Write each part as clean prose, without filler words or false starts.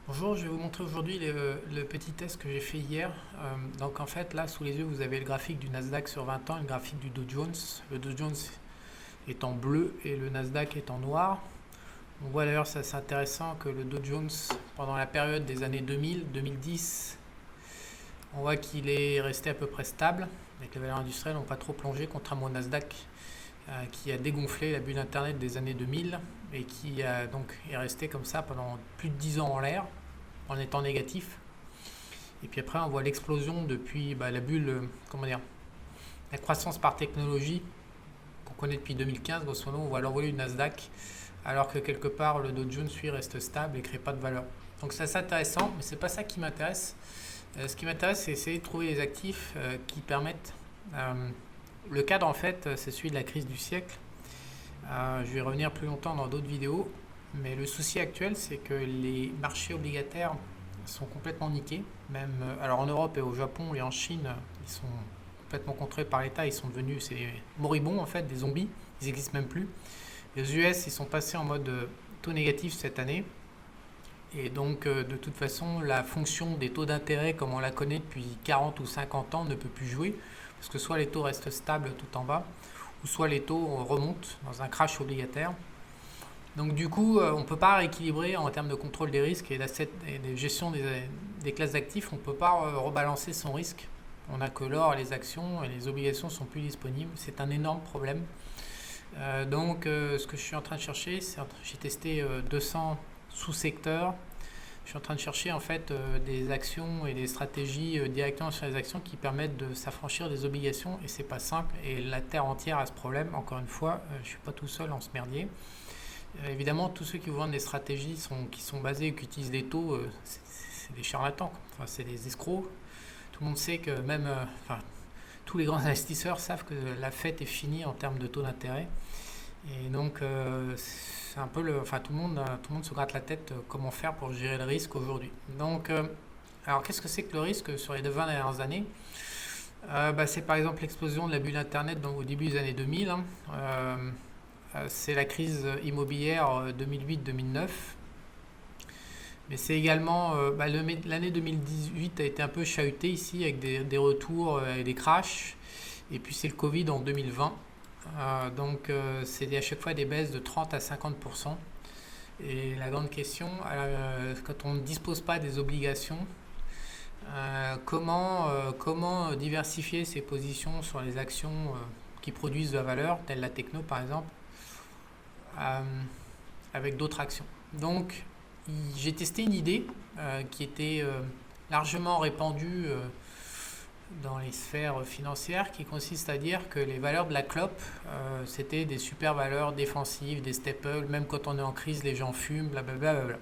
Bonjour, je vais vous montrer aujourd'hui le petit test que j'ai fait hier. Donc en fait là sous les yeux vous avez le graphique du Nasdaq sur 20 ans et le graphique du Dow Jones. Le Dow Jones est en bleu et le Nasdaq est en noir. On voit d'ailleurs, ça c'est intéressant, que le Dow Jones pendant la période des années 2000-2010, on voit qu'il est resté à peu près stable, avec les valeurs industrielles n'ont pas trop plongé, contrairement au Nasdaq qui a dégonflé la bulle internet des années 2000 et qui donc est resté comme ça pendant plus de 10 ans en l'air en étant négatif. Et puis après on voit l'explosion depuis la bulle, comment dire, la croissance par technologie qu'on connaît depuis 2015, grosso modo on voit l'envolée du Nasdaq alors que quelque part le Dow Jones lui reste stable et ne crée pas de valeur. Donc c'est assez intéressant, mais c'est pas ça qui m'intéresse. Ce qui m'intéresse, c'est essayer de trouver les actifs qui permettent. Le cadre, en fait, c'est celui de la crise du siècle. Je vais revenir plus longtemps dans d'autres vidéos, mais le souci actuel, c'est que les marchés obligataires sont complètement niqués. Même, alors en Europe et au Japon et en Chine, ils sont complètement contrôlés par l'État. Ils sont devenus moribonds, en fait, des zombies. Ils n'existent même plus. Les US, ils sont passés en mode taux négatif cette année. Et donc, de toute façon, la fonction des taux d'intérêt, comme on la connaît depuis 40 ou 50 ans, ne peut plus jouer. Parce que soit les taux restent stables tout en bas, ou soit les taux remontent dans un crash obligataire. Donc du coup, on ne peut pas rééquilibrer en termes de contrôle des risques et de gestion des classes d'actifs, on ne peut pas rebalancer son risque. On n'a que l'or, les actions et les obligations ne sont plus disponibles. C'est un énorme problème. Donc ce que je suis en train de chercher, j'ai testé 200 sous-secteurs. Je suis en train de chercher en fait des actions et des stratégies directement sur les actions qui permettent de s'affranchir des obligations, et c'est pas simple, et la terre entière a ce problème. Encore une fois, je suis pas tout seul en ce merdier. Évidemment, tous ceux qui vous vendent des stratégies qui sont basées, qui utilisent des taux, c'est des charlatans, enfin, c'est des escrocs. Tout le monde sait que même, tous les grands investisseurs savent que la fête est finie en termes de taux d'intérêt. Et donc, c'est un peu tout le monde se gratte la tête comment faire pour gérer le risque aujourd'hui. Donc, alors qu'est-ce que c'est que le risque sur les 20 dernières années? C'est par exemple l'explosion de la bulle Internet au début des années 2000. C'est la crise immobilière 2008-2009. Mais c'est également l'année 2018 a été un peu chahutée ici avec des retours et des crashs. Et puis c'est le Covid en 2020. Donc c'est à chaque fois des baisses de 30 à 50%. Et la grande question, quand on ne dispose pas des obligations, comment diversifier ses positions sur les actions qui produisent de la valeur, telle la techno par exemple, avec d'autres actions. Donc j'ai testé une idée qui était largement répandue dans les sphères financières, qui consiste à dire que les valeurs de la clope, c'était des super valeurs défensives, des staples, même quand on est en crise, les gens fument, blablabla.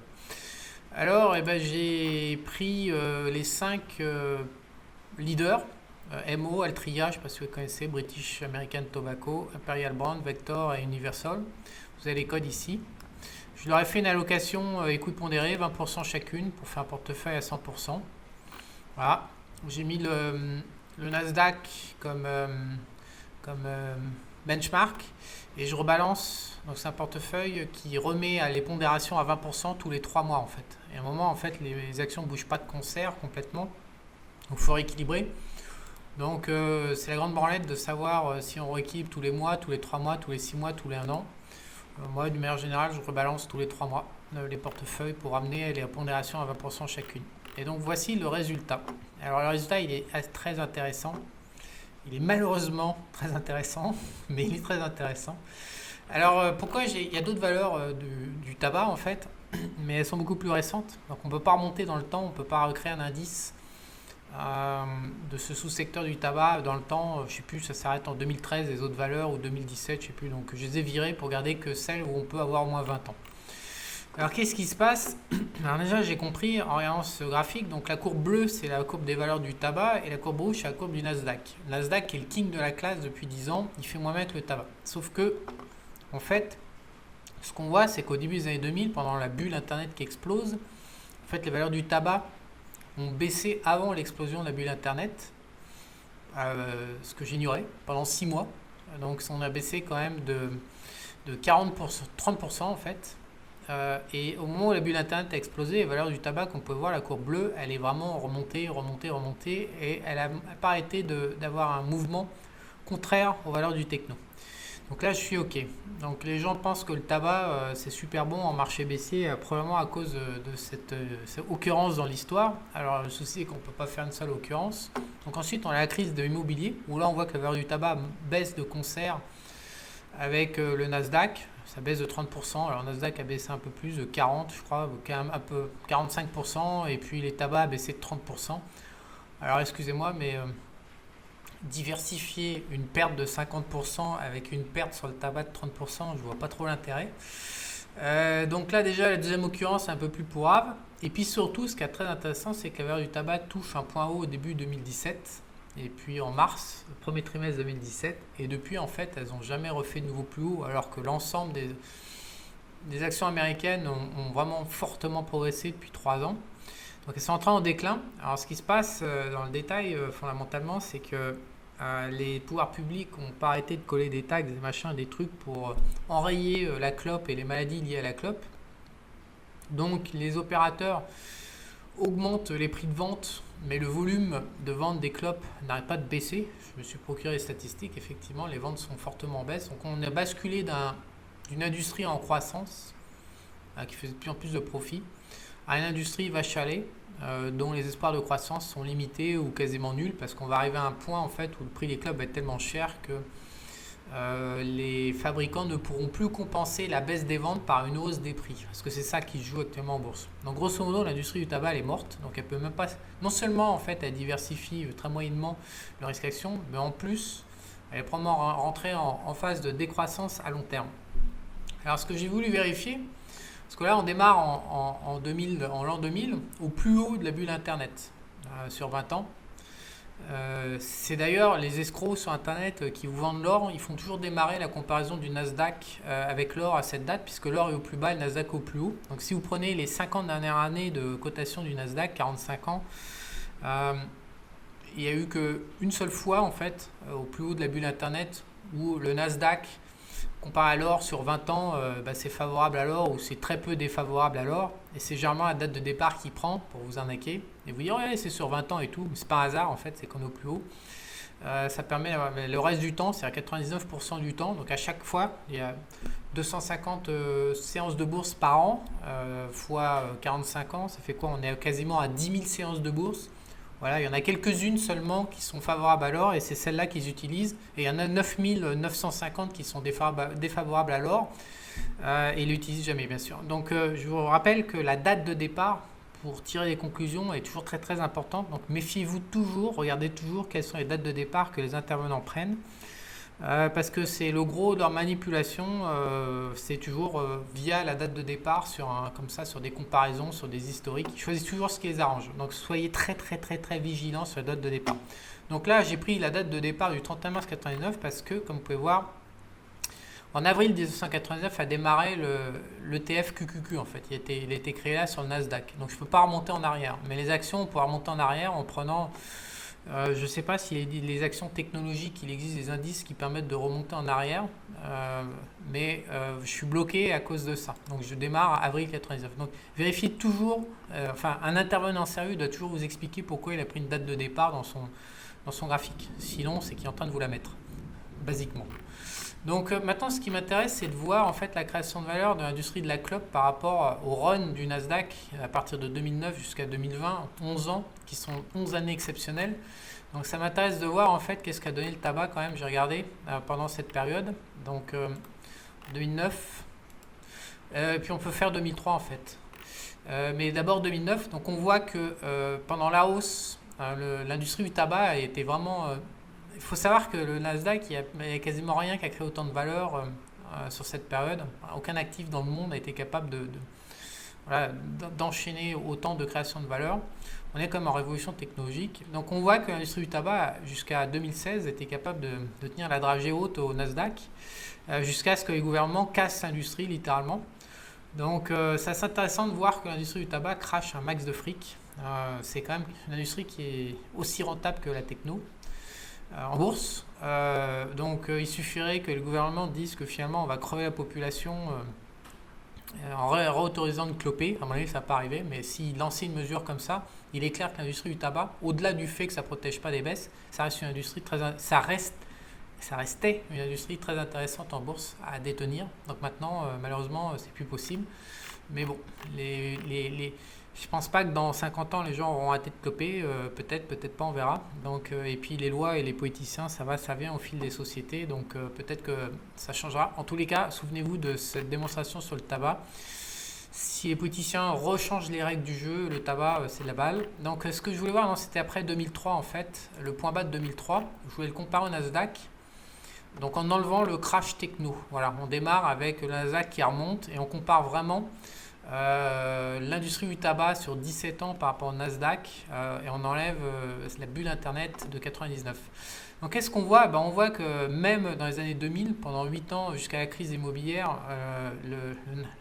Alors, j'ai pris les 5 leaders, MO, Altria, je ne sais pas si vous connaissez, British American Tobacco, Imperial Brand, Vector et Universal. Vous avez les codes ici. Je leur ai fait une allocation écoute pondérée, 20% chacune, pour faire un portefeuille à 100%. Voilà. J'ai mis le Nasdaq comme benchmark et je rebalance. Donc c'est un portefeuille qui remet les pondérations à 20% tous les 3 mois en fait. Et à un moment en fait les actions ne bougent pas de concert complètement. Donc il faut rééquilibrer. Donc c'est la grande branlette de savoir si on rééquilibre tous les mois, tous les 3 mois, tous les 6 mois, tous les 1 an. Moi, d'une manière générale, je rebalance tous les 3 mois les portefeuilles pour amener les pondérations à 20% chacune. Et donc voici le résultat. Alors le résultat, il est très intéressant. Il est malheureusement très intéressant, mais il est très intéressant. Alors pourquoi il y a d'autres valeurs du tabac en fait, mais elles sont beaucoup plus récentes. Donc on ne peut pas remonter dans le temps, on ne peut pas recréer un indice de ce sous-secteur du tabac dans le temps. Je ne sais plus, ça s'arrête en 2013 les autres valeurs, ou 2017, je ne sais plus. Donc je les ai virées pour garder que celles où on peut avoir au moins 20 ans. Alors qu'est-ce qui se passe? Alors déjà j'ai compris en regardant ce graphique, donc la courbe bleue c'est la courbe des valeurs du tabac et la courbe rouge c'est la courbe du Nasdaq. Le Nasdaq est le king de la classe depuis 10 ans, il fait moins mettre le tabac. Sauf que, en fait, ce qu'on voit c'est qu'au début des années 2000, pendant la bulle internet qui explose, en fait les valeurs du tabac ont baissé avant l'explosion de la bulle internet, ce que j'ignorais, pendant 6 mois. Donc on a baissé quand même de 40%, 30% en fait. Et au moment où la bulle Internet a explosé, les valeurs du tabac, comme on peut voir, la courbe bleue, elle est vraiment remontée, remontée, remontée, et elle n'a pas arrêté d'avoir un mouvement contraire aux valeurs du techno. Donc là, je suis OK. Donc les gens pensent que le tabac, c'est super bon en marché baissier, probablement à cause de cette occurrence dans l'histoire. Alors le souci est qu'on ne peut pas faire une seule occurrence. Donc ensuite, on a la crise de l'immobilier, où là, on voit que la valeur du tabac baisse de concert avec le Nasdaq. Ça baisse de 30%. Alors le Nasdaq a baissé un peu plus, de 40, je crois, un peu 45%, et puis les tabacs a baissé de 30%. Alors excusez-moi, mais diversifier une perte de 50% avec une perte sur le tabac de 30%, je vois pas trop l'intérêt. Donc là déjà la deuxième occurrence est un peu plus pourrave. Et puis surtout ce qui est très intéressant, c'est que la valeur du tabac touche un point haut au début 2017 et puis en mars, le premier trimestre 2017, et depuis en fait elles n'ont jamais refait de nouveau plus haut, alors que l'ensemble des actions américaines ont vraiment fortement progressé depuis 3 ans. Donc elles sont en train en déclin. Alors ce qui se passe dans le détail fondamentalement, c'est que les pouvoirs publics n'ont pas arrêté de coller des tags, des machins, des trucs pour enrayer la clope et les maladies liées à la clope. Donc les opérateurs augmentent les prix de vente, mais le volume de vente des clopes n'arrête pas de baisser. Je me suis procuré les statistiques, effectivement, les ventes sont fortement en baisse. Donc on a basculé d'une industrie en croissance qui faisait de plus en plus de profits à une industrie vache à lait dont les espoirs de croissance sont limités ou quasiment nuls, parce qu'on va arriver à un point en fait où le prix des clopes va être tellement cher que les fabricants ne pourront plus compenser la baisse des ventes par une hausse des prix, parce que c'est ça qui se joue actuellement en bourse. Donc grosso modo, l'industrie du tabac elle est morte, donc elle peut même pas, non seulement en fait elle diversifie très moyennement le risque action, mais en plus elle est probablement rentrée en phase de décroissance à long terme. Alors ce que j'ai voulu vérifier, parce que là on démarre en l'an 2000 au plus haut de la bulle Internet sur 20 ans. C'est d'ailleurs les escrocs sur Internet qui vous vendent l'or, ils font toujours démarrer la comparaison du Nasdaq avec l'or à cette date, puisque l'or est au plus bas et le Nasdaq au plus haut. Donc si vous prenez les 50 dernières années de cotation du Nasdaq, 45 ans, il n'y a eu qu'une seule fois en fait, au plus haut de la bulle Internet, où le Nasdaq comparé à l'or sur 20 ans, c'est favorable à l'or ou c'est très peu défavorable à l'or. Et c'est généralement la date de départ qui prend pour vous arnaquer. Et vous dire, ouais, c'est sur 20 ans et tout. Mais c'est pas un hasard en fait, c'est qu'on est au plus haut. Ça permet le reste du temps, c'est à 99% du temps. Donc à chaque fois, il y a 250 séances de bourse par an, fois 45 ans. Ça fait quoi? On est quasiment à 10 000 séances de bourse. Voilà, il y en a quelques-unes seulement qui sont favorables à l'or et c'est celles-là qu'ils utilisent. Et il y en a 9 950 qui sont défavorables à l'or et ils ne l'utilisent jamais, bien sûr. Donc je vous rappelle que la date de départ pour tirer des conclusions est toujours très très importante. Donc méfiez-vous toujours, regardez toujours quelles sont les dates de départ que les intervenants prennent. Parce que c'est le gros de leur manipulation, c'est toujours via la date de départ comme ça, sur des comparaisons, sur des historiques. Ils choisissent toujours ce qui les arrange. Donc soyez très très très très vigilants sur la date de départ. Donc là j'ai pris la date de départ du 31 mars 1999 parce que, comme vous pouvez voir, en avril 1999 a démarré l'ETF QQQ en fait. Il a été créé là sur le Nasdaq. Donc je ne peux pas remonter en arrière. Mais les actions, on pourra remonter en arrière en prenant... je ne sais pas si les actions technologiques, il existe des indices qui permettent de remonter en arrière, mais je suis bloqué à cause de ça. Donc je démarre à avril 99. Donc vérifiez toujours, un intervenant sérieux doit toujours vous expliquer pourquoi il a pris une date de départ dans son graphique. Sinon, c'est qu'il est en train de vous la mettre, basiquement. Donc maintenant, ce qui m'intéresse, c'est de voir en fait la création de valeur de l'industrie de la clope par rapport au run du Nasdaq à partir de 2009 jusqu'à 2020, 11 ans, qui sont 11 années exceptionnelles. Donc ça m'intéresse de voir en fait qu'est-ce qu'a donné le tabac quand même, j'ai regardé pendant cette période. Donc 2009, puis on peut faire 2003 en fait. Mais d'abord 2009, donc on voit que pendant la hausse, l'industrie du tabac a été vraiment... il faut savoir que le Nasdaq, il n'y a quasiment rien qui a créé autant de valeur sur cette période. Aucun actif dans le monde a été capable d'enchaîner autant de création de valeur. On est comme en révolution technologique. Donc on voit que l'industrie du tabac, jusqu'à 2016, était capable de tenir la dragée haute au Nasdaq, jusqu'à ce que les gouvernements cassent l'industrie, littéralement. Donc c'est assez intéressant de voir que l'industrie du tabac crache un max de fric. C'est quand même une industrie qui est aussi rentable que la techno. En bourse. Donc il suffirait que le gouvernement dise que finalement on va crever la population en réautorisant de cloper. À mon avis, ça va pas arriver, mais s'il lançait une mesure comme ça, il est clair que l'industrie du tabac, au-delà du fait que ça ne protège pas des baisses, ça reste une industrie ça restait une industrie très intéressante en bourse à détenir. Donc maintenant, malheureusement, c'est plus possible. Mais bon, je pense pas que dans 50 ans, les gens auront arrêté de cloper. Peut-être, peut-être pas, on verra. Donc, et puis les lois et les politiciens, ça vient au fil des sociétés. Donc peut-être que ça changera. En tous les cas, souvenez-vous de cette démonstration sur le tabac. Si les politiciens rechangent les règles du jeu, le tabac, c'est de la balle. Donc ce que je voulais voir, c'était après 2003 en fait, le point bas de 2003. Je voulais le comparer au Nasdaq. Donc en enlevant le crash techno. Voilà, on démarre avec le Nasdaq qui remonte et on compare vraiment l'industrie du tabac sur 17 ans par rapport au Nasdaq et on enlève la bulle Internet de 99. Donc qu'est-ce qu'on voit? On voit que même dans les années 2000, pendant 8 ans jusqu'à la crise immobilière,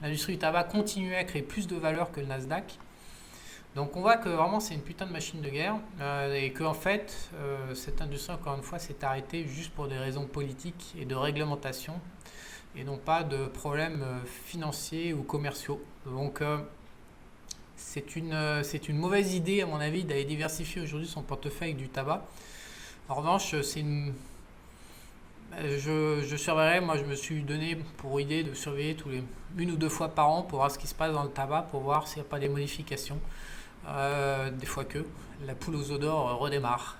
l'industrie du tabac continuait à créer plus de valeur que le Nasdaq. Donc on voit que vraiment c'est une putain de machine de guerre et que en fait cette industrie encore une fois s'est arrêtée juste pour des raisons politiques et de réglementation et non pas de problèmes financiers ou commerciaux. Donc c'est une mauvaise idée à mon avis d'aller diversifier aujourd'hui son portefeuille avec du tabac. En revanche je surveillerai, moi je me suis donné pour idée de surveiller tous les 1 ou 2 fois par an pour voir ce qui se passe dans le tabac, pour voir s'il n'y a pas des modifications. Des fois que la poule aux œufs d'or redémarre.